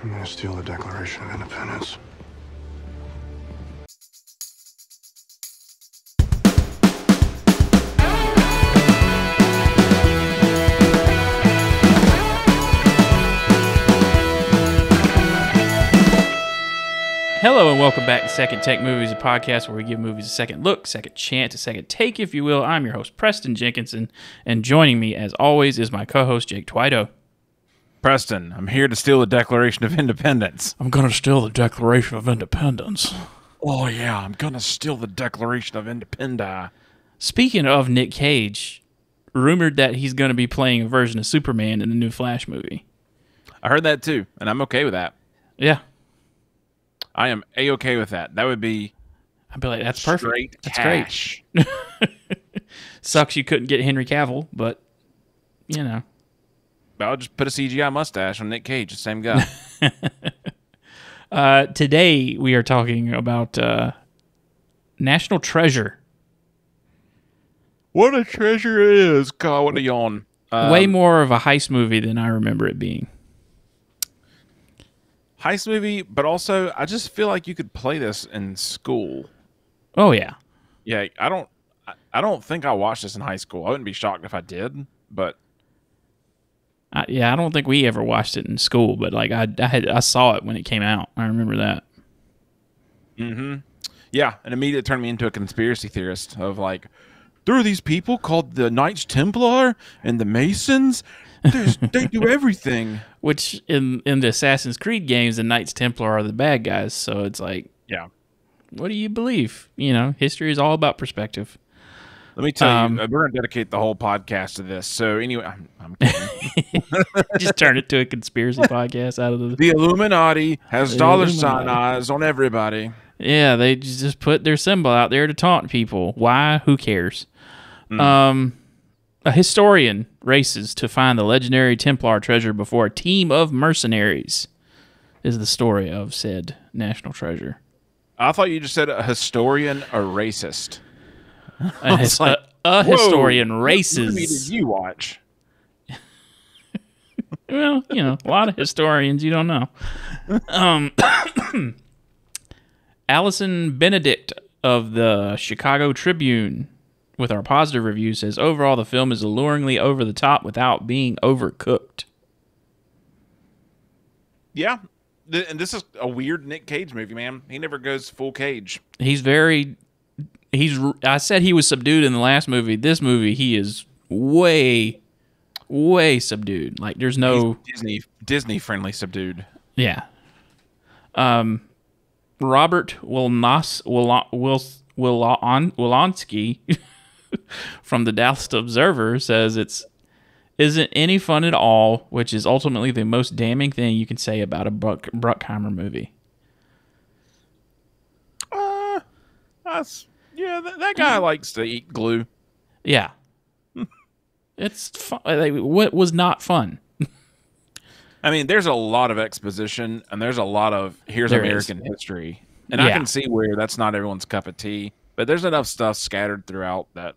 I'm gonna steal the Declaration of Independence. Hello and welcome back to Second Take Movies, a podcast where we give movies a second look, second chance, a second take, if you will. I'm your host, Preston Jenkinson, and joining me, as always, is my co-host, Jake Twido. Preston, I'm here to steal the Declaration of Independence. I'm going to steal the Declaration of Independence. Oh, yeah, I'm going to steal the Declaration of Independence. Speaking of Nick Cage, rumored that he's going to be playing a version of Superman in the new Flash movie. I heard that too, and I'm okay with that. Yeah. I am A-okay with that. That would be I'd be like, that's perfect. Straight That's cash. great. Sucks you couldn't get Henry Cavill, but, you know. I'll just put a CGI mustache on Nick Cage, the same guy. Today, we are talking about National Treasure. What a treasure it is. God, what a yawn. Way more of a heist movie than I remember it being. Heist movie, but also, I just feel like you could play this in school. Oh, yeah. Yeah, I don't think I watched this in high school. I wouldn't be shocked if I did, but... I don't think we ever watched it in school, but like I saw it when it came out. I remember that. Mm-hmm. Yeah, and immediately turned me into a conspiracy theorist of like, there are these people called the Knights Templar and the Masons. They do everything. Which in the Assassin's Creed games, the Knights Templar are the bad guys. So it's like, Yeah. what do you believe? You know, history is all about perspective. Let me tell you, we're going to dedicate the whole podcast to this. So anyway, I'm kidding. Just turn it to a conspiracy podcast out of the... The Illuminati has The dollar Illuminati. sign eyes on everybody. Yeah, they just put their symbol out there to taunt people. Why? Who cares? A historian races to find the legendary Templar treasure before a team of mercenaries is the story of said national treasure. I thought you just said a historian, a racist. A historian What movie races. did you watch? Well, you know, a lot of historians you don't know. Allison Benedict of the Chicago Tribune, with our positive review, says, overall, the film is alluringly over the top without being overcooked. Yeah. And this is a weird Nick Cage movie, man. He never goes full Cage. I said he was subdued in the last movie. This movie, he is way, way subdued. Like, there's no... He's Disney friendly subdued. Yeah. Robert Wilonsky from the Dallas Observer says isn't any fun at all, which is ultimately the most damning thing you can say about a Bruckheimer movie. That guy likes to eat glue. Yeah. It's fun. What was not fun? I mean, there's a lot of exposition, and there's a lot of here's There American history. And Yeah. I can see where that's not everyone's cup of tea, but there's enough stuff scattered throughout that,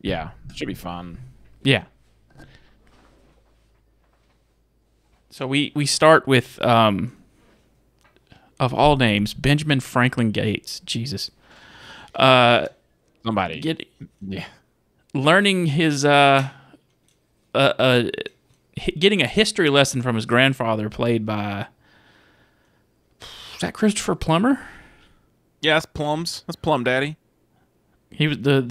yeah, it should be fun. Yeah. So we start with, of all names, Benjamin Franklin Gates. Jesus. Somebody. Yeah. Learning his, getting a history lesson from his grandfather, played by, is that Christopher Plummer? Yeah, that's Plums. That's Plum Daddy. He was the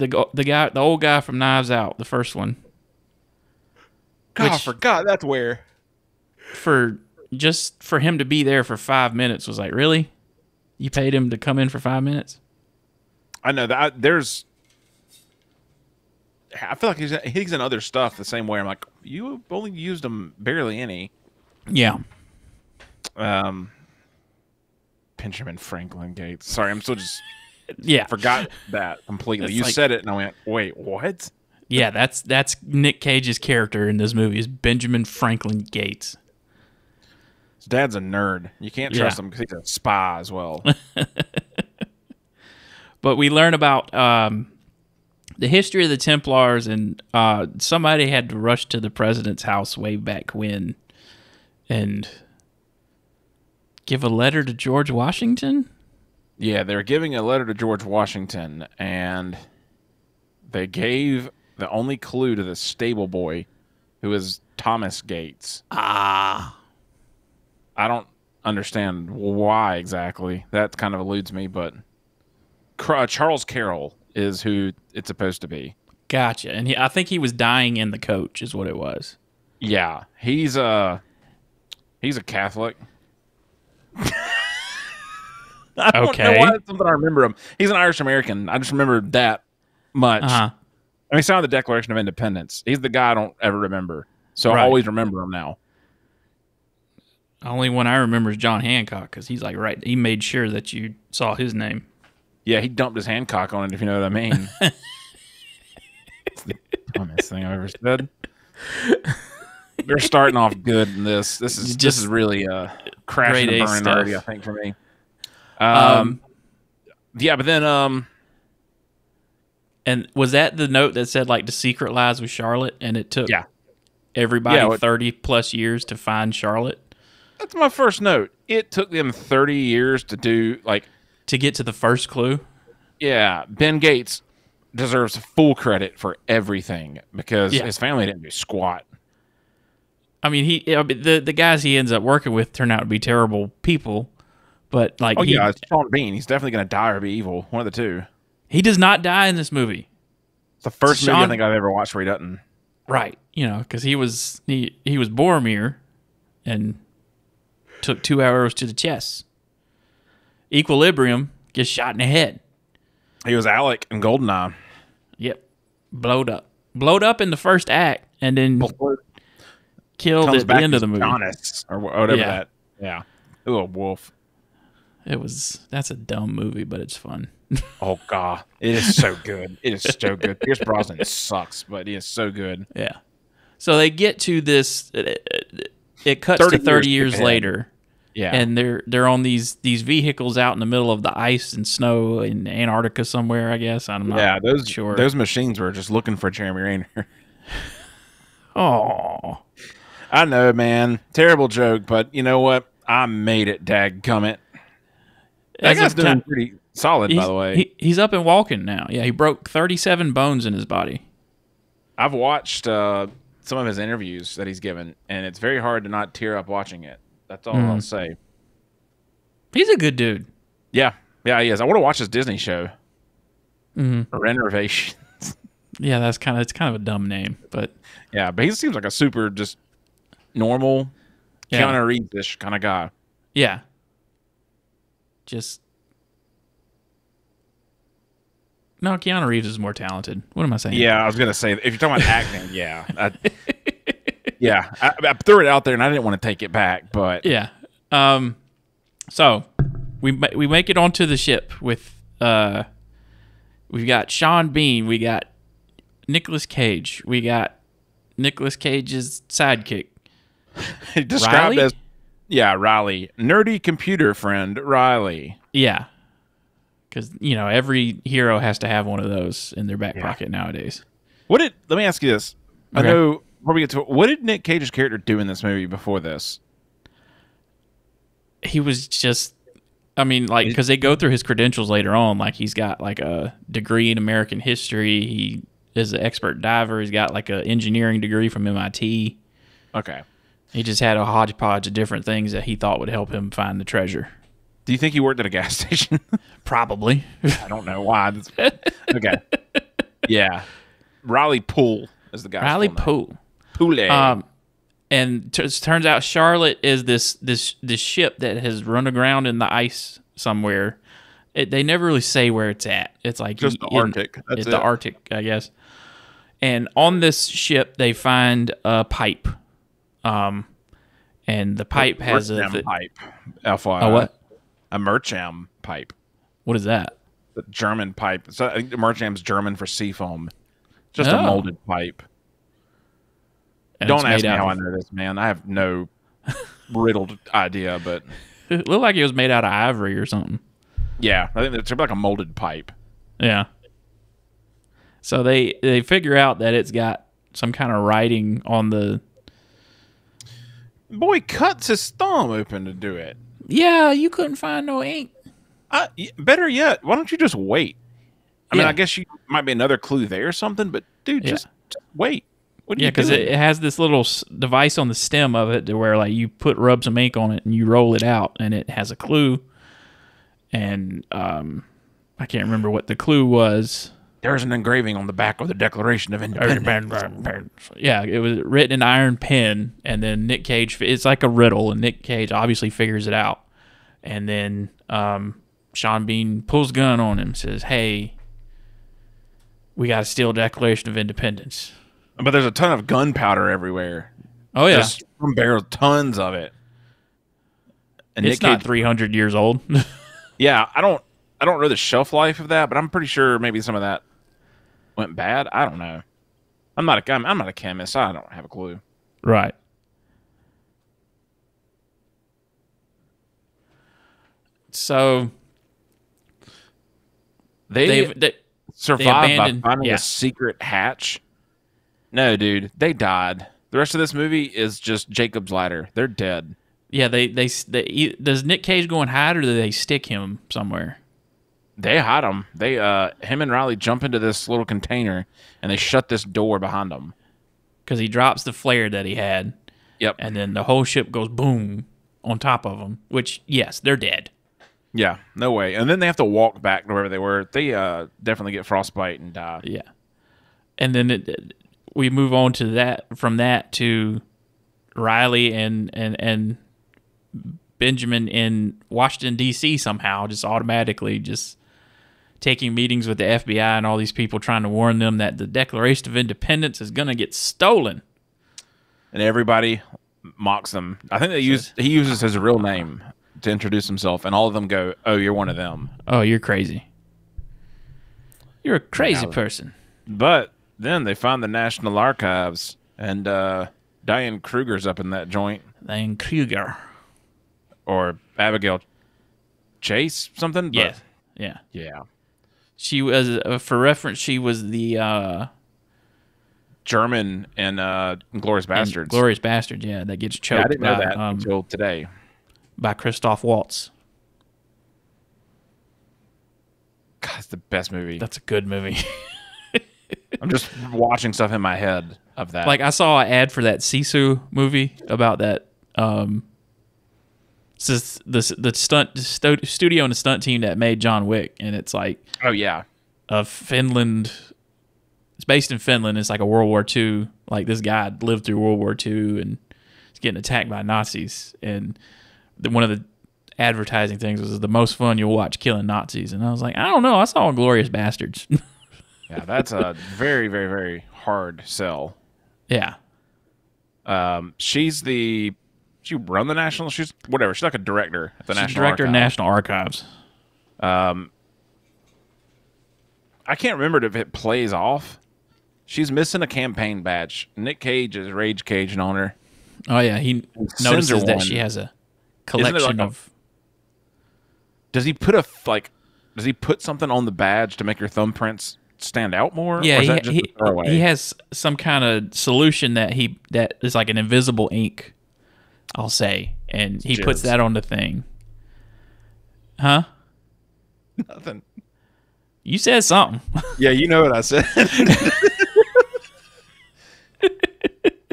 guy, the old guy from Knives Out, the first one. God, I Which- forgot that's where. For him to be there for 5 minutes was like, really? You paid him to come in for 5 minutes? I know that I feel like he's in other stuff the same way. I'm like, you only used him barely any. Yeah. Benjamin Franklin Gates. Sorry, I'm still just Yeah. forgot that completely. It's You like- said it, and I went, wait, what? Yeah, that's Nick Cage's character in this movie is Benjamin Franklin Gates. His dad's a nerd. You can't trust him because he's a spy as well. But we learn about the history of the Templars, and somebody had to rush to the president's house way back when, and Give a letter to George Washington? Yeah, they're giving a letter to George Washington, and they gave the only clue to the stable boy, who is Thomas Gates. Ah. I don't understand why exactly. That kind of eludes me, but Charles Carroll is who it's supposed to be. Gotcha. And I think he was dying in the coach is what it was. Yeah, he's a Catholic. I don't know why that's something I remember him. He's an Irish American. I just remember that much. I mean, he signed the Declaration of Independence. He's the guy I don't ever remember. So I always remember him now. Only one I remember is John Hancock, because he's like, right, he made sure that you saw his name. Yeah, he dumped his Hancock on it, if you know what I mean. It's the dumbest thing I've ever said. They're starting off good in this. This is really crashing and burning already, I think, for me. Yeah, but then and was that the note that said like the secret lies with Charlotte, and it took everybody 30 plus years to find Charlotte? That's my first note. It took them 30 years to do to get to the first clue. Yeah, Ben Gates deserves full credit for everything because his family didn't do squat. I mean, the guys he ends up working with turn out to be terrible people, but it's Sean Bean. He's definitely going to die or be evil. One of the two. He does not die in this movie. It's the first movie I think I've ever watched where he doesn't. Right, because he was Boromir, and took 2 arrows to the chest. Equilibrium, gets shot in the head. He was Alec in Goldeneye. Yep, blowed up in the first act, and then killed at the end of the movie. Or whatever that. Yeah. Ooh, a wolf. That's a dumb movie, but it's fun. Oh God, it is so good. It is so good. Pierce Brosnan sucks, but he is so good. Yeah. So they get to this. It cuts to 30 years later. Yeah. And they're on these vehicles out in the middle of the ice and snow in Antarctica somewhere, I guess. I'm not sure. Those machines were just looking for Jeremy Renner. Oh. I know, man. Terrible joke, but you know what? I made it, dadgummit. That guy's doing pretty solid, by the way. He's up and walking now. Yeah, he broke 37 bones in his body. I've watched some of his interviews that he's given, and it's very hard to not tear up watching it. That's all I'll say. He's a good dude. Yeah, he is. I want to watch his Disney show. Renovations. Yeah, it's kind of a dumb name, but yeah, but he seems like a super just normal, Keanu Reeves-ish kind of guy. Yeah. No, Keanu Reeves is more talented. What am I saying? Yeah, I was gonna say if you're talking about acting, I threw it out there and I didn't want to take it back, but yeah. So we make it onto the ship with we've got Sean Bean, we got Nicolas Cage, we got Nicolas Cage's sidekick, described as Riley, nerdy computer friend Riley. Yeah, because every hero has to have one of those in their back pocket nowadays. Let me ask you this. Okay. I know. Before we get to it, what did Nick Cage's character do in this movie before this? He was just, because they go through his credentials later on. Like, he's got like a degree in American history. He is an expert diver. He's got like an engineering degree from MIT. Okay. He just had a hodgepodge of different things that he thought would help him find the treasure. Do you think he worked at a gas station? Probably. I don't know why. Okay. Yeah. Riley Poole is the guy. Riley Poole. And it turns out Charlotte is this ship that has run aground in the ice somewhere. They never really say where it's at. It's like just the Arctic. It's the Arctic, I guess. And on this ship, they find a pipe. And the pipe has a pipe. FYI. A what? A Mercham pipe. What is that? The German pipe. So I think Mercham's German for seafoam. Just a molded pipe. And don't ask me how I know this, man. I have no riddled idea, but it looked like it was made out of ivory or something. Yeah, I think it's like a molded pipe. Yeah. So they figure out that it's got some kind of writing on the. Boy cuts his thumb open to do it. Yeah, you couldn't find no ink. Better yet, why don't you just wait? I mean, Yeah. I guess you might be another clue there or something, but dude, just wait. What are Yeah, you because doing? it has this little device on the stem of it to where like you rub some ink on it and you roll it out and it has a clue. And I can't remember what the clue was. There's an engraving on the back of the Declaration of Independence. Yeah, it was written in iron pen, and then Nick Cage. It's like a riddle, and Nick Cage obviously figures it out. And then Sean Bean pulls a gun on him, says, "Hey, we got to steal Declaration of Independence." But there's a ton of gunpowder everywhere. Oh yeah, Just from barrels, tons of it. And it's not 300 years old. Yeah, I don't know the shelf life of that, but I'm pretty sure maybe some of that went bad. I don't know. I'm not a chemist. I don't have a clue. Right. So They survived abandoned- by finding yeah. a secret hatch. No, dude, they died. The rest of this movie is just Jacob's Ladder. They're dead. yeah, they does Nick Cage go and hide, or do they stick him somewhere? They hide him. Him and Riley jump into this little container, and they shut this door behind them. Because he drops the flare that he had. Yep. And then the whole ship goes boom on top of them, which, yes, they're dead. Yeah, no way. And then they have to walk back to wherever they were. They definitely get frostbite and die. Yeah. And then we move on to from that to Riley and Benjamin in Washington, D.C. somehow, just automatically just taking meetings with the FBI and all these people trying to warn them that the Declaration of Independence is going to get stolen. And everybody mocks them. I think he uses his real name to introduce himself, and all of them go, "Oh, you're one of them." Oh, you're crazy. You're a crazy person. But then they find the National Archives, and Diane Kruger's up in that joint. Diane Kruger. Or Abigail Chase, something? Yeah. But, Yeah. yeah. She was, for reference, she was the German and Glorious Bastards. Glorious Bastards, yeah, that gets choked I didn't know that until today. by Christoph Waltz. God, it's the best movie. That's a good movie. I'm just watching stuff in my head of that. Like, I saw an ad for that Sisu movie about that. It's just the studio and the stunt team that made John Wick, and it's like, oh yeah, Finland. It's based in Finland. It's like a World War II. Like, this guy lived through World War II and he's getting attacked by Nazis. And one of the advertising things was the most fun you'll watch killing Nazis. And I was like, I don't know. I saw Glorious Bastards. Yeah, that's a very, very, very hard sell. Yeah. She run the national. She's whatever. She's like a director at the She's National director of Archives. National Archives. I can't remember if it plays off. She's missing a campaign badge. Nick Cage is rage caging on her. Oh yeah, he Sends notices her that one. she has a Isn't it collection like of. Does he put something on the badge to make her thumbprints stand out more? Yeah, or is that just a throwaway? he has some kind of solution that is like an invisible ink, I'll say, and he puts Jizz. that on the thing. Huh? Nothing. You said something. Yeah, you know what I said.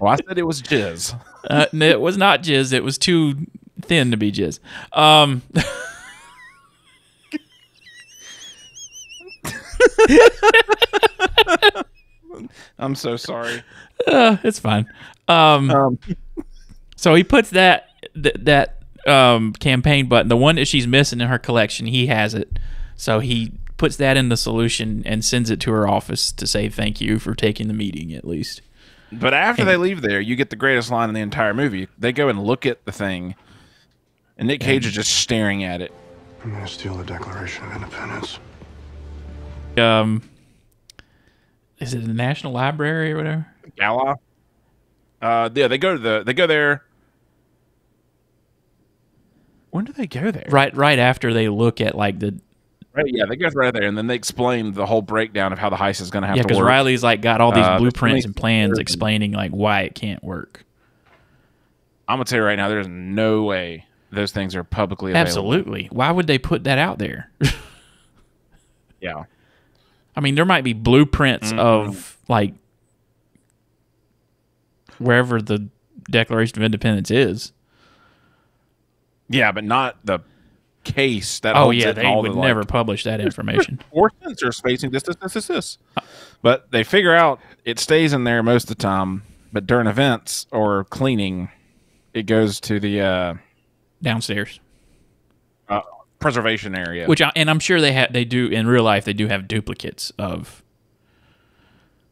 Well, I said it was jizz. No, it was not jizz. It was too thin to be jizz. I'm so sorry. It's fine. So he puts that campaign button, the one that she's missing in her collection, he has it. So he puts that in the solution and sends it to her office to say thank you for taking the meeting, at least. But after they leave there, you get the greatest line in the entire movie. They go and look at the thing, and Nick Cage is just staring at it. I'm gonna steal the Declaration of Independence. Is it the National Library or whatever? Gala. Yeah, they go there. When do they go there? Right after they look at like the Right, yeah, they go right there, and then they explain the whole breakdown of how the heist is going to have to because work. Riley's like got all these There's blueprints so and many plans theories. explaining like why it can't work. I'm gonna tell you right now, there's no way those things are publicly available. Absolutely. Why would they put that out there? Yeah. I mean, there might be blueprints of like wherever the Declaration of Independence is. Yeah, but not the case that Oh holds yeah, it they and all would the, never publish that information. or sensor spacing this. But they figure out it stays in there most of the time, but during events or cleaning, it goes to the Downstairs. preservation area. And I'm sure they do in real life. They do have duplicates of.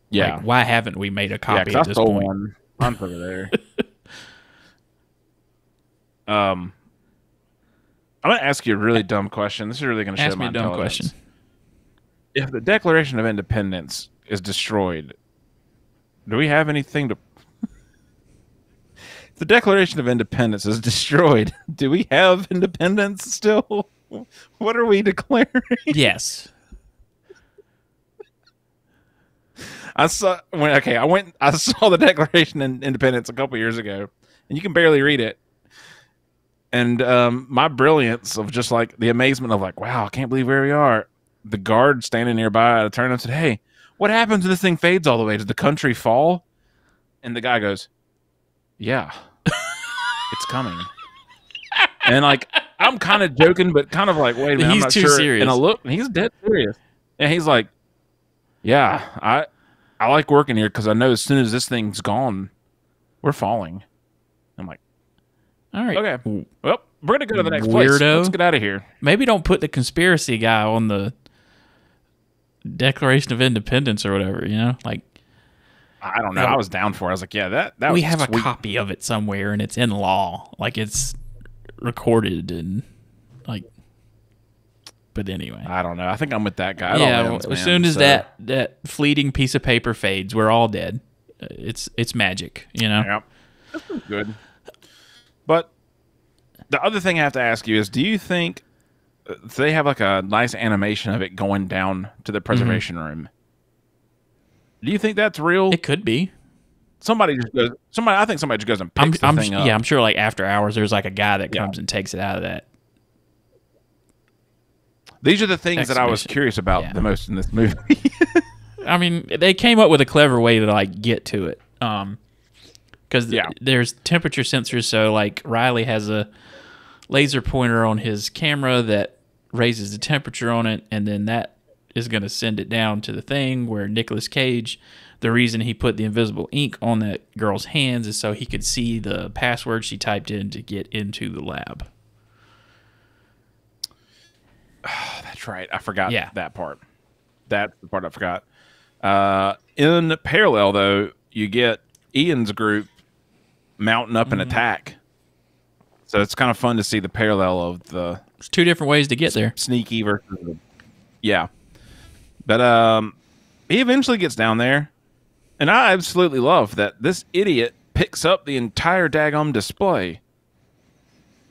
Yeah. Like, why haven't we made a copy 'cause at I this stole point? one. I'm over there. I'm gonna ask you a really dumb question. This is really gonna show Ask me my a dumb intelligence. question. If the Declaration of Independence is destroyed, do we have anything to? If the Declaration of Independence is destroyed, do we have independence still? What are we declaring? Yes. I saw the Declaration of Independence a couple years ago, and you can barely read it. And my brilliance of just like the amazement of like, wow, I can't believe where we are. The guard standing nearby, I turned and said, "Hey, what happens when this thing fades all the way? Does the country fall?" And the guy goes, "Yeah, it's coming." And like, I'm kind of joking, but kind of like, wait a minute, I'm He's not too sure. serious. And I look, and he's dead serious. And he's like, "Yeah, I like working here because I know as soon as this thing's gone, we're falling." I'm like, All right. okay, well, we're gonna go to the next place. Weirdo. Let's get out of here. Maybe don't put the conspiracy guy on the Declaration of Independence or whatever. You know, like I don't know. I was down for it. I was like, yeah, that we was have sweet. a copy of it somewhere and it's in law, like it's recorded and like. But anyway, I don't know. I think I'm with that guy. yeah. As soon as that fleeting piece of paper fades, we're all dead. It's magic, you know. Yeah, this is good. But the other thing I have to ask you is, do you think they have like a nice animation of it going down to the preservation room? Do you think that's real? It could be. Somebody just goes. I think somebody just goes and picks the thing up. Yeah, I'm sure. Like after hours, there's like a guy that comes and takes it out of that. These are the things that I was Exhibition. curious about Yeah. the most in this movie. I mean, they came up with a clever way to like get to it. Because there's temperature sensors. So like Riley has a laser pointer on his camera that raises the temperature on it, and then that is going to send it down to the thing where Nicolas Cage. The reason he put the invisible ink on that girl's hands is so he could see the password she typed in to get into the lab. That's right. I forgot that part. That's the part I forgot. In parallel, though, you get Ian's group mounting up an attack. So it's kind of fun to see the parallel of the There's two different ways to get there. sneaky versus the... Yeah. But he eventually gets down there. And I absolutely love that this idiot picks up the entire daggum display.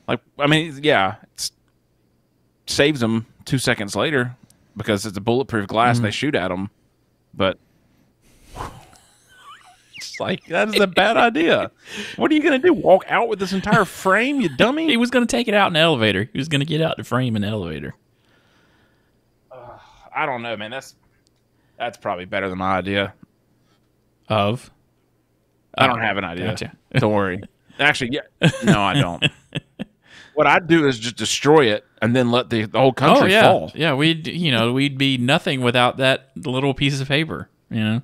Like, I mean, yeah, it saves him 2 seconds later because it's a bulletproof glass and they shoot at him. But it's like, that is a bad idea. What are you going to do? Walk out with this entire frame, you dummy? He was going to take it out in the elevator. He was going to get out the frame in the elevator. I don't know, man. That's probably better than my idea. Of? I don't have an idea. Gotcha. Don't worry. Actually, yeah. No, I don't. What I'd do is just destroy it and then let the whole country fall. Yeah, we'd be nothing without that little piece of paper, you know.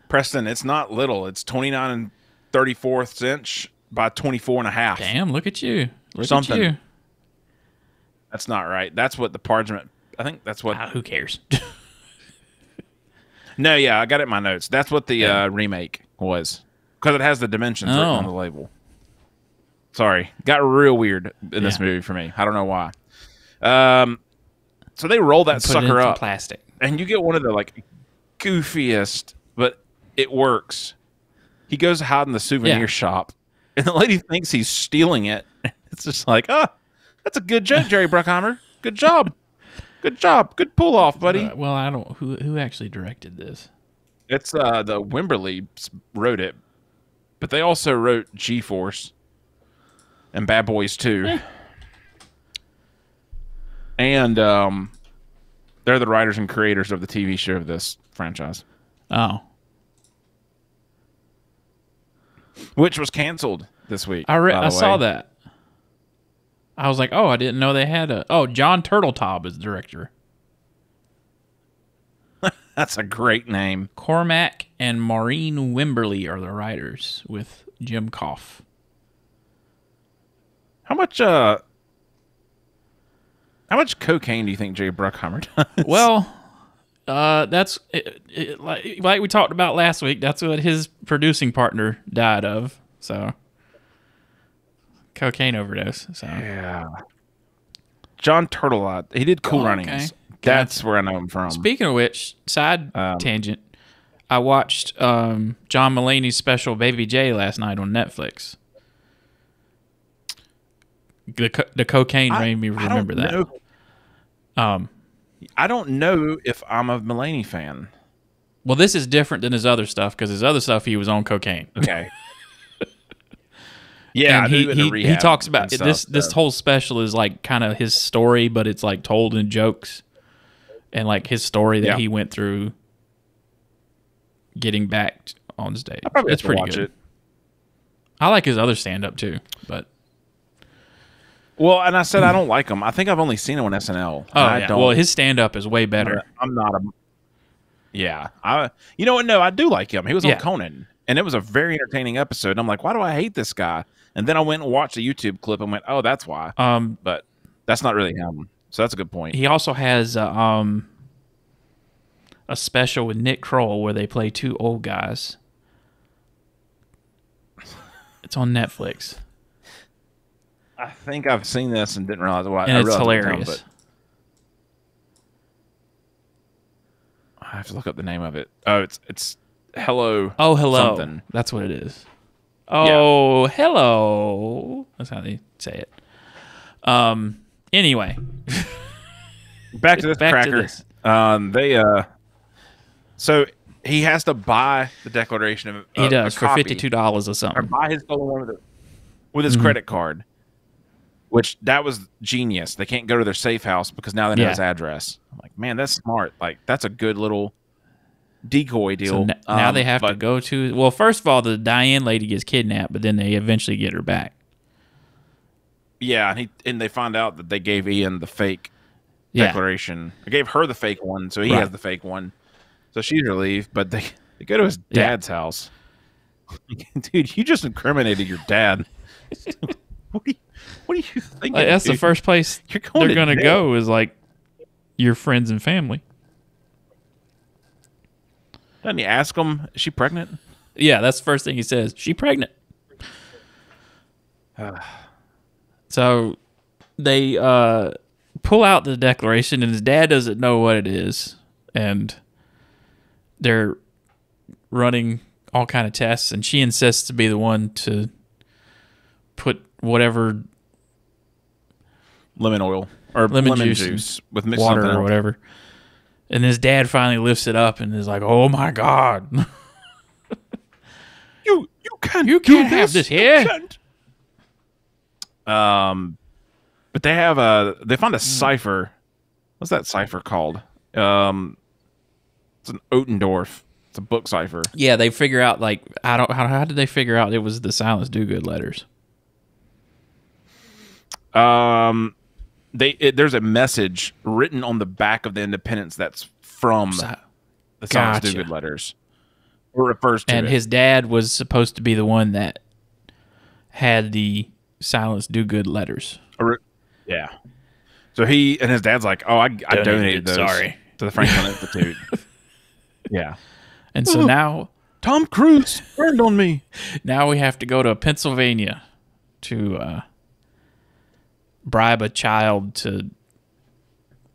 Preston, it's not little. It's 29 and 34th inch by 24 and a half. Damn, look at you. Look Something. at you. That's not right. That's what the parchment... I think that's what... Who cares? No, yeah, I got it in my notes. That's what the remake was. Because it has the dimensions written on the label. Sorry. Got real weird in this movie for me. I don't know why. So they roll that sucker up. Plastic. And you get one of the like goofiest, but it works. He goes to hide in the souvenir shop. And the lady thinks he's stealing it. It's just like, that's a good joke, Jerry Bruckheimer. Good job. Good job. Good pull off, buddy. Well, I don't... Who actually directed this? It's the Wimberly wrote it. But they also wrote G-Force. and Bad Boys 2. And they're the writers and creators of the TV show of this franchise. Oh. Which was canceled this week. I saw that. I was like, oh, I didn't know they had a... Oh, John Turteltaub is the director. That's a great name. Cormac and Maureen Wimberly are the writers with Jim Koff. How much cocaine do you think Jay Bruckheimer does? Well, that's like we talked about last week. That's what his producing partner died of. So, cocaine overdose. So yeah, John Turteltaub. He did Cool Runnings. Okay. That's where I know him from. Speaking of which, side tangent. I watched John Mulaney's special Baby J last night on Netflix. The cocaine made me remember that. I don't know if I'm a Mulaney fan. Well, this is different than his other stuff because his other stuff he was on cocaine. Okay. Yeah, and he talks about this whole special is like kind of his story, but it's like told in jokes, and like his story that he went through getting back on stage. It's pretty good. It. I like his other stand up too, but. Well, and I said I don't like him. I think I've only seen him on SNL. Oh, yeah. Well, his stand-up is way better. I'm not a... Yeah. You know what? No, I do like him. He was on Conan, and it was a very entertaining episode. And I'm like, why do I hate this guy? And then I went and watched a YouTube clip and went, oh, that's why. But that's not really him. So that's a good point. He also has a special with Nick Kroll where they play two old guys. It's on Netflix. I think I've seen this and didn't realize why. And it's hilarious. But I have to look up the name of it. Oh, it's Hello. Oh, Hello. Something. That's what it is. Oh, yeah. Hello. That's how they say it. Anyway. Back to this cracker. So he has to buy the declaration of he does for $52 or something. Or buy his stolen one with his credit card. Which, that was genius. They can't go to their safe house because now they know his address. I'm like, man, that's smart. Like, that's a good little decoy deal. So now they have to go to... Well, first of all, the Diane lady gets kidnapped, but then they eventually get her back. Yeah, and they find out that they gave Ian the fake declaration. They gave her the fake one, so he has the fake one. So she's relieved, but they go to his dad's house. Dude, you just incriminated your dad. What are you thinking? Like, that's the first place they're going to go is like your friends and family. Doesn't he ask them, is she pregnant? Yeah, that's the first thing he says. She pregnant. So they pull out the declaration, and his dad doesn't know what it is. And they're running all kind of tests, and she insists to be the one to put whatever lemon oil or lemon juice with water or whatever. And his dad finally lifts it up and is like, "Oh my God, you can't have this here." But they have they found a cipher. What's that cipher called? It's an Ottendorf. It's a book cipher. Yeah, they figure out like how did they figure out it was the Silence Dogood letters? There's a message written on the back of the Independence that's from the Silence Dogood letters. Or refers to and it. His dad was supposed to be the one that had the Silence Dogood letters. Yeah. So he and his dad's like, "Oh, I donated those to the Franklin Institute." Yeah. And so now Tom Cruise turned on me. Now we have to go to Pennsylvania to bribe a child to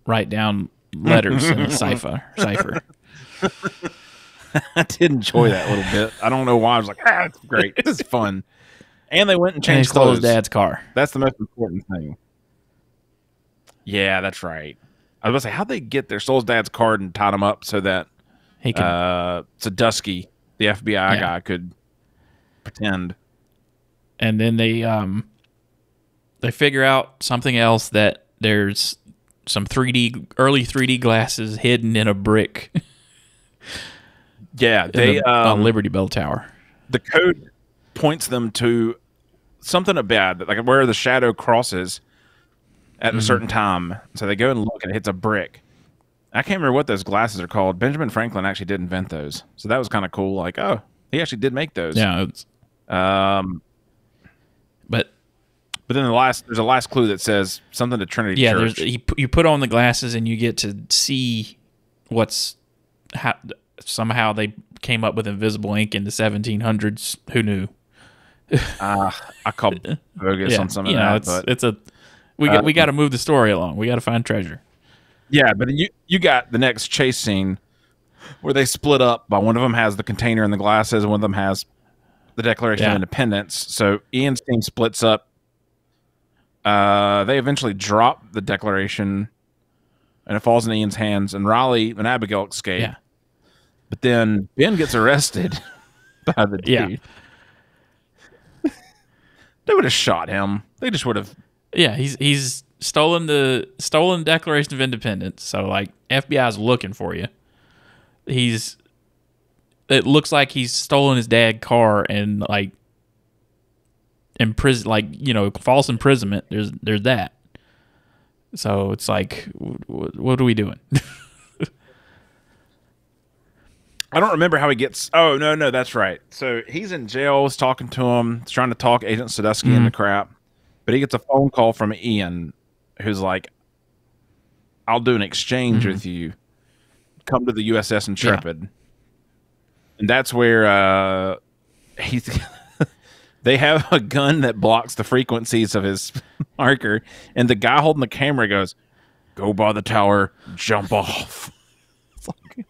write down letters in a cipher. I did enjoy that a little bit. I don't know why. I was like, it's great. This is fun. And they went and changed clothes. His dad's car. That's the most important thing. Yeah, that's right. I was about to say, how'd they get there? Stole his dad's card and tied him up so that he could, Sadusky, the FBI guy, could pretend. And then they they figure out something else, that there's some early 3D glasses hidden in a brick. Yeah, they on Liberty Bell Tower. The code points them to something bad, like where the shadow crosses at a certain time. So they go and look, and it hits a brick. I can't remember what those glasses are called. Benjamin Franklin actually did invent those, so that was kind of cool. Like, oh, he actually did make those. Yeah. But then there's a last clue that says something to Trinity Church. Yeah, you put on the glasses and you get to see somehow they came up with invisible ink in the 1700s. Who knew? I call bogus on some of that. We got to move the story along. We got to find treasure. Yeah, but you got the next chase scene where they split up. By one of them has the container and the glasses, and one of them has the Declaration of Independence. So Ian's team splits up. They eventually drop the Declaration, and it falls in Ian's hands, and Riley and Abigail escape. Yeah. But then Ben gets arrested by the dude. Yeah. They would have shot him. They just would have. Yeah, he's stolen the Declaration of Independence. So like FBI's looking for you. It looks like he's stolen his dad's car and like false imprisonment. There's that. So it's like, what are we doing? I don't remember how he gets. Oh no, that's right. So he's in jail. Was talking to him. He's trying to talk Agent Sadusky into crap, but he gets a phone call from Ian, who's like, "I'll do an exchange with you. Come to the USS Intrepid." And that's where they have a gun that blocks the frequencies of his marker, and the guy holding the camera goes, "Go by the tower, jump off." It's like,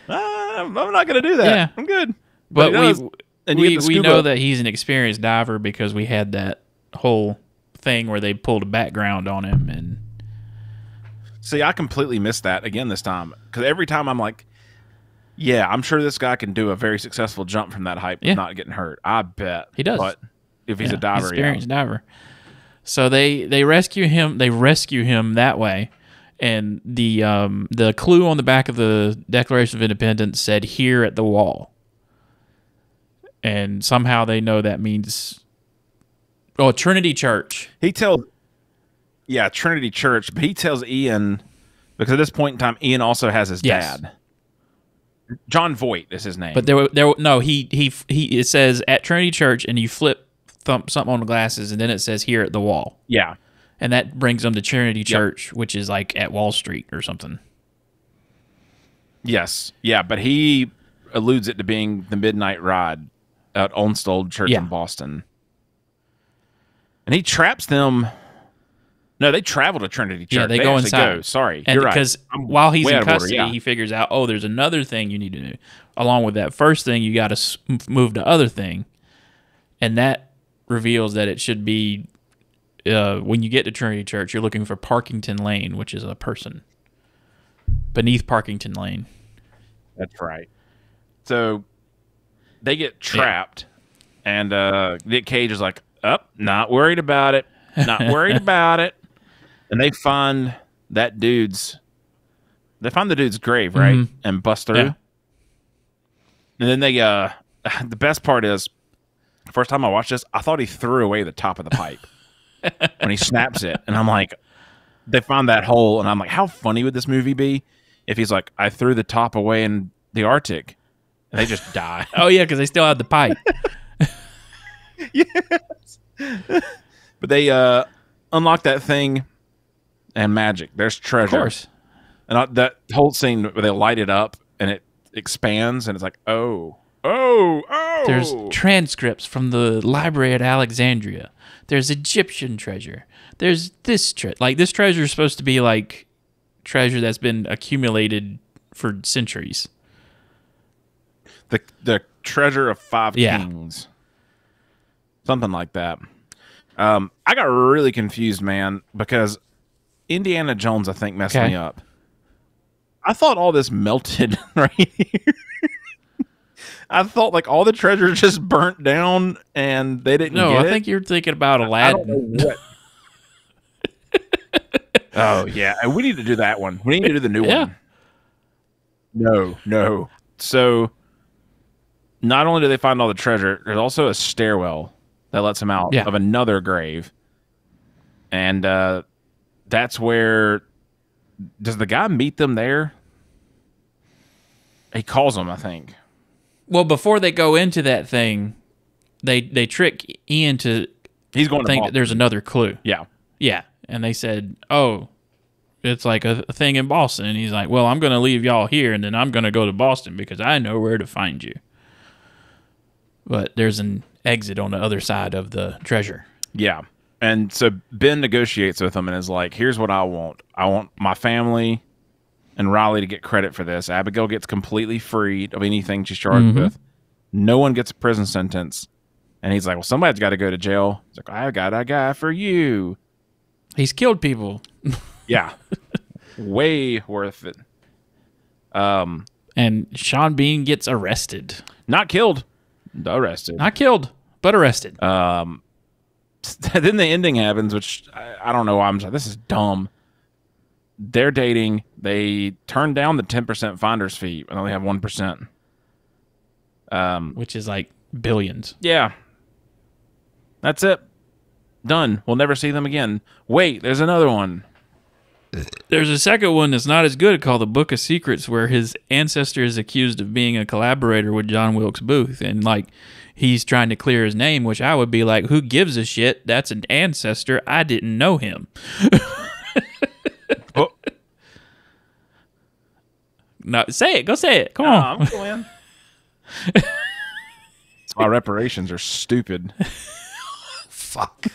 I'm not going to do that. Yeah. I'm good. But we know up. that he's an experienced diver because we had that whole thing where they pulled a background on him. And see, I completely missed that again this time, because every time I'm like, yeah, I'm sure this guy can do a very successful jump from that height without not getting hurt. I bet he does. But if he's a diver, he's an experienced diver. So they rescue him. They rescue him that way. And the clue on the back of the Declaration of Independence said "here at the wall," and somehow they know that means Trinity Church. He tells, Trinity Church, but he tells Ian, because at this point in time, Ian also has his dad. John Voight is his name. But it says at Trinity Church, and you thump something on the glasses, and then it says "here at the wall." Yeah. And that brings them to Trinity Church, which is like at Wall Street or something. Yes. Yeah, but he alludes it to being the midnight ride at Olmsted Church in Boston. And he traps them. No, they travel to Trinity Church. Yeah, they go inside. Sorry, and you're right. Because while he's in custody, he figures out, there's another thing you need to do. Along with that first thing, you got to move to other thing. And that reveals that it should be... when you get to Trinity Church, you're looking for Parkington Lane, which is a person beneath Parkington Lane. That's right. So they get trapped, and Nick Cage is like, not worried about it. Not worried about it. And they find the dude's grave, right? And bust through. Yeah. And then they, the best part is, the first time I watched this, I thought he threw away the top of the pipe. When he snaps it, and I'm like, they found that hole, and I'm like, how funny would this movie be if he's like, I threw the top away in the Arctic, and they just die. Oh yeah, because they still have the pipe. Yes. But they unlock that thing, and magic. There's treasure. Of course. And that whole scene where they light it up, and it expands, and it's like, oh. There's transcripts from the library at Alexandria. There's Egyptian treasure. There's this treasure. Like, this treasure is supposed to be like treasure that's been accumulated for centuries. The treasure of 5 kings. Something like that. I got really confused, man, because Indiana Jones, I think, messed me up. I thought all this melted right here. I thought like all the treasure just burnt down and they didn't get it. I think you're thinking about Aladdin. I don't know what. Oh yeah, and we need to do that one. We need to do the new one. No. So, not only do they find all the treasure, there's also a stairwell that lets them out of another grave, and that's where. Does the guy meet them there? He calls them, I think. Well, before they go into that thing, they trick Ian to. He's going to think Boston. that there's another clue. Yeah. And they said, "Oh, it's like a thing in Boston." And he's like, "Well, I'm going to leave y'all here, and then I'm going to go to Boston because I know where to find you." But there's an exit on the other side of the treasure. Yeah. And so Ben negotiates with them and is like, here's what I want. I want my family and Riley to get credit for this. Abigail gets completely freed of anything she's charged with. No one gets a prison sentence. And he's like, well, somebody's got to go to jail. He's like, I got a guy for you. He's killed people. Yeah. Way worth it. And Sean Bean gets arrested. Not killed. Arrested. Not killed, but arrested. Then the ending happens, which I don't know why I'm like, this is dumb. They're dating. They turn down the 10% finder's fee and only have 1%. Which is like billions. Yeah. That's it. Done. We'll never see them again. Wait, there's another one. There's a second one that's not as good called The Book of Secrets, where his ancestor is accused of being a collaborator with John Wilkes Booth. And like, he's trying to clear his name, which I would be like, who gives a shit? That's an ancestor. I didn't know him. Oh. No, say it. Go say it. Come on. I'm going. That's why reparations are stupid. Fuck.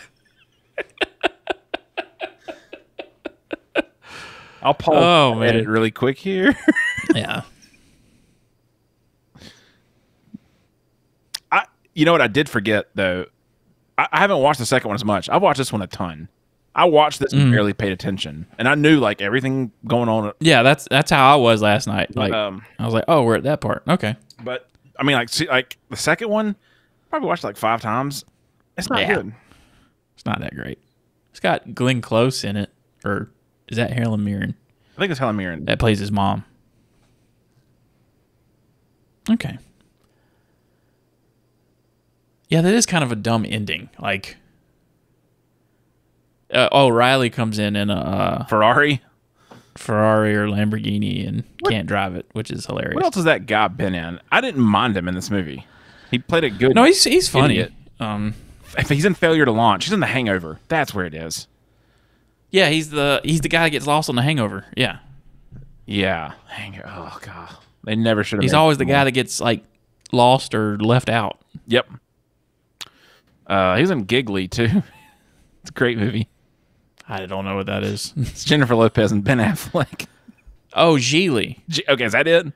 I'll pause and edit really quick here. Yeah. You know what I did forget, though? I haven't watched the second one as much. I've watched this one a ton. I watched this and barely paid attention. And I knew, like, everything going on. Yeah, that's how I was last night. Like, I was like, oh, we're at that part. Okay. But, I mean, like, see, like the second one, probably watched it like 5 times. It's not good. It's not that great. It's got Glenn Close in it. Or is that Helen Mirren? I think it's Helen Mirren. That plays his mom. Okay. Yeah, that is kind of a dumb ending. Like, Riley comes in a Ferrari or Lamborghini and can't drive it, which is hilarious. What else has that guy been in? I didn't mind him in this movie. He played a good. No, he's funny. Idiot. If he's in Failure to Launch, he's in The Hangover. That's where it is. Yeah, he's the guy that gets lost on The Hangover. Yeah. Yeah. Hangover. Oh god, they never should have. He's always the guy that gets like lost or left out. Yep. He was in Giggly too. It's a great movie. I don't know what that is. It's Jennifer Lopez and Ben Affleck. Oh, Geely. Okay, is that it?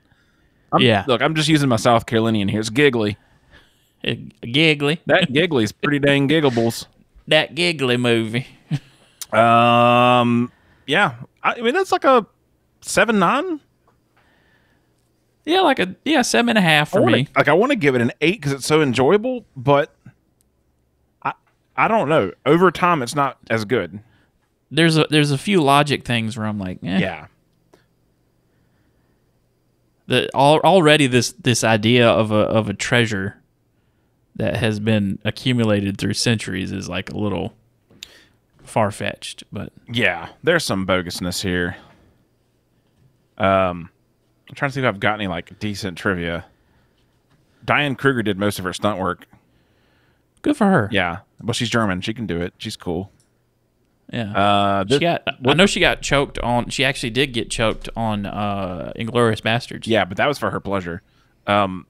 Yeah. Look, I'm just using my South Carolinian here. It's Giggly. Giggly. That Giggly's pretty dang giggables. That Giggly movie. Yeah. I mean, that's like a 7.9. Yeah, 7.5 for me. Like, I want to give it an 8 because it's so enjoyable, but I don't know. Over time, it's not as good. There's a few logic things where I'm like, yeah. Already this idea of a treasure that has been accumulated through centuries is like a little far fetched, but yeah, there's some bogusness here. I'm trying to see if I've got any like decent trivia. Diane Kruger did most of her stunt work. Good for her. Yeah. Well, she's German. She can do it. She's cool. Yeah. I know she got choked on. She actually did get choked on Inglourious Bastards. Yeah, but that was for her pleasure. This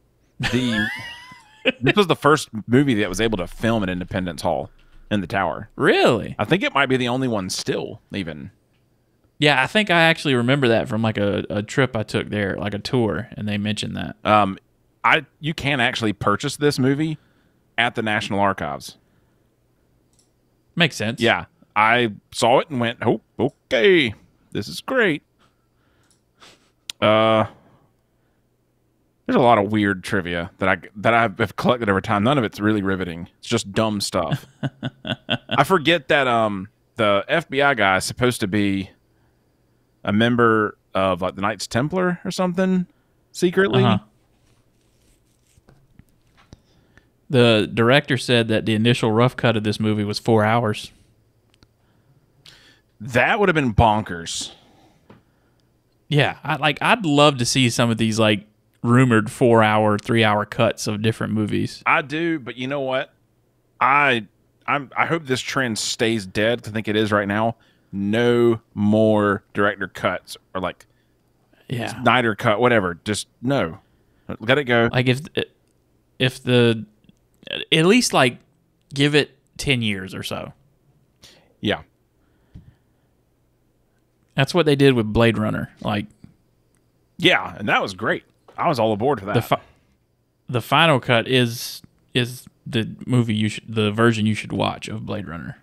was the first movie that was able to film at Independence Hall in the Tower. Really? I think it might be the only one still, even. Yeah, I think I actually remember that from like a trip I took there, like a tour, and they mentioned that. You can actually purchase this movie at the National Archives. Makes sense. Yeah. I saw it and went, oh, okay, this is great. There's a lot of weird trivia that I've collected over time. None of it's really riveting. It's just dumb stuff. I forget that the FBI guy is supposed to be a member of like the Knights Templar or something secretly. The director said that the initial rough cut of this movie was 4 hours. That would have been bonkers. Yeah, I'd love to see some of these like rumored 4-hour, 3-hour cuts of different movies. I do, but you know what? I hope this trend stays dead. 'Cause I think it is right now. No more director cuts or like Snyder cut, whatever. Just no, let it go. Like if the at least like give it 10 years or so. Yeah. That's what they did with Blade Runner. Like, yeah, and that was great. I was all aboard for that. The final cut is the movie the version you should watch of Blade Runner.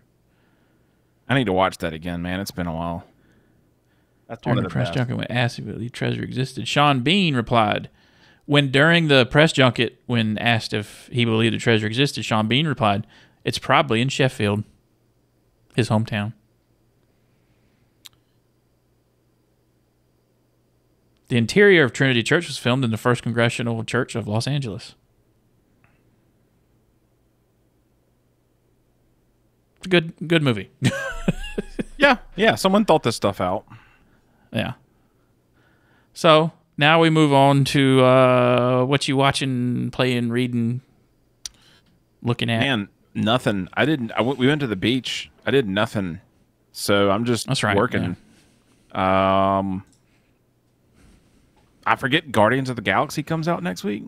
I need to watch that again, man. It's been a while. That's During the press junket when asked if the treasure existed, Sean Bean replied, during the press junket, when asked if he believed the treasure existed, Sean Bean replied, "It's probably in Sheffield, his hometown." The interior of Trinity Church was filmed in the First Congregational Church of Los Angeles. It's a good movie. Yeah. Someone thought this stuff out. Yeah. So now we move on to what you watching, playing, reading, looking at. Man, nothing. We went to the beach. I did nothing. So I'm just working. Yeah. I forget Guardians of the Galaxy comes out next week.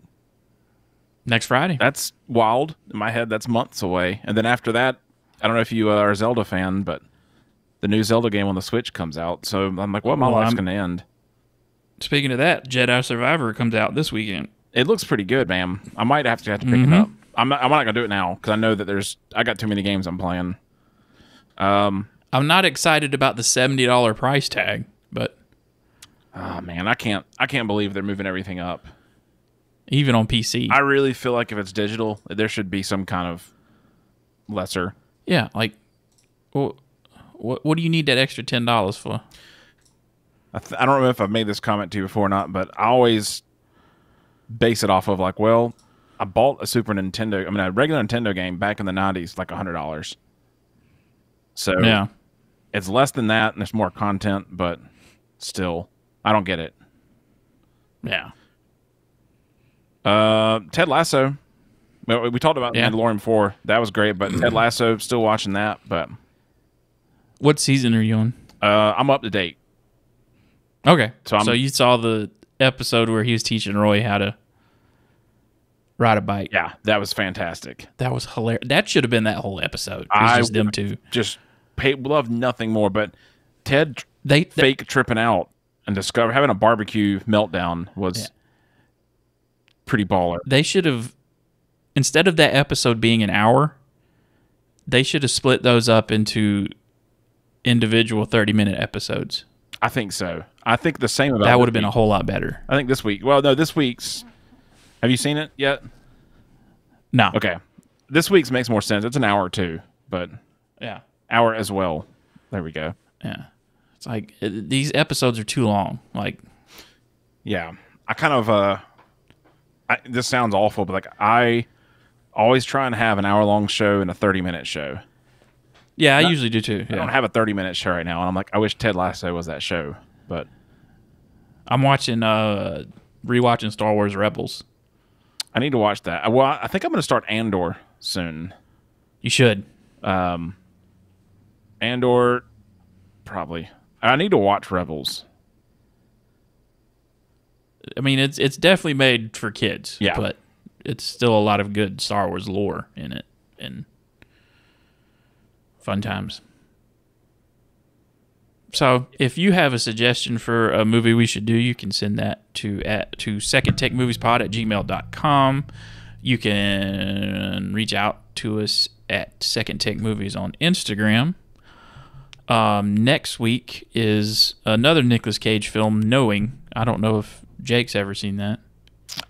Next Friday. That's wild. In my head, that's months away. And then after that, I don't know if you are a Zelda fan, but the new Zelda game on the Switch comes out. So I'm like, my life's going to end. Speaking of that, Jedi Survivor comes out this weekend. It looks pretty good, man. I might have to pick it up. I'm not going to do it now because I know that I got too many games I'm playing. I'm not excited about the $70 price tag, but oh man, I can't believe they're moving everything up. Even on PC. I really feel like if it's digital, there should be some kind of lesser. Yeah, like, well, what do you need that extra $10 for? I don't know if I've made this comment to you before or not, but I always base it off of like, well, I bought a a regular Nintendo game back in the 90s, like $100. So yeah, it's less than that, and there's more content, but still, I don't get it. Yeah. Ted Lasso. We talked about Mandalorian before. That was great, but Ted Lasso, still watching that. But what season are you on? I'm up to date. Okay. So you saw the episode where he was teaching Roy how to ride a bike. Yeah, that was fantastic. That was hilarious. That should have been that whole episode. It was just them two. Just love nothing more. But Ted fake tripping out and having a barbecue meltdown was pretty baller. They should have, instead of that episode being an hour, they should have split those up into individual 30-minute episodes. I think so. I think the same about that would have been a whole lot better. I think this week. Well, no, this week's. Have you seen it yet? No. Okay. This week's makes more sense. It's an hour too, but hour as well. There we go. Yeah. It's like these episodes are too long. Like, yeah, I kind of this sounds awful, but like I always try and have an hour-long show and a 30-minute show. Yeah, I usually do too. I don't have a 30-minute show right now, and I'm like, I wish Ted Lasso was that show, but I'm rewatching Star Wars Rebels. I need to watch that. Well, I think I'm going to start Andor soon. You should. Andor, probably. I need to watch Rebels. I mean, it's definitely made for kids. Yeah. But it's still a lot of good Star Wars lore in it. And fun times. So if you have a suggestion for a movie we should do, you can send that to secondtakemoviespod@gmail.com. You can reach out to us at Second Take Movies on Instagram. Next week is another Nicolas Cage film, Knowing. I don't know if Jake's ever seen that.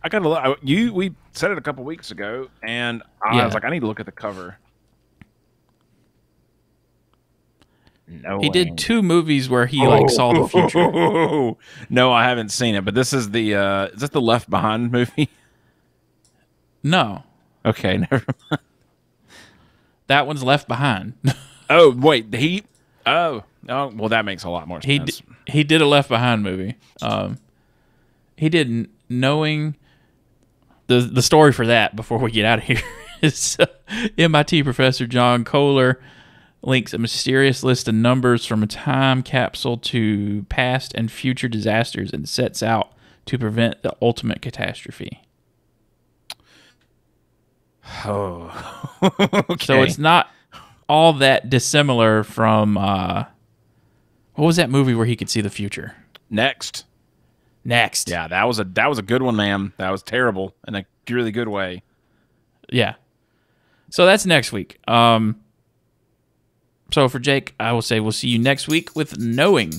I got to look. We said it a couple weeks ago, and I was like, I need to look at the cover. No, He did 2 movies where he like saw the future. No, I haven't seen it, but this is the is this the Left Behind movie? No, Okay, never mind. that one's Left Behind. Oh, wait, oh, well, that makes a lot more sense. He did a Left Behind movie. He did Knowing. The story for that, before we get out of here, is MIT professor John Kohler links a mysterious list of numbers from a time capsule to past and future disasters and sets out to prevent the ultimate catastrophe. Oh, okay. So it's not all that dissimilar from what was that movie where he could see the future? Next. Yeah, that was a good one, man. That was terrible in a really good way. Yeah. So that's next week. So for Jake, I will say we'll see you next week with Knowing.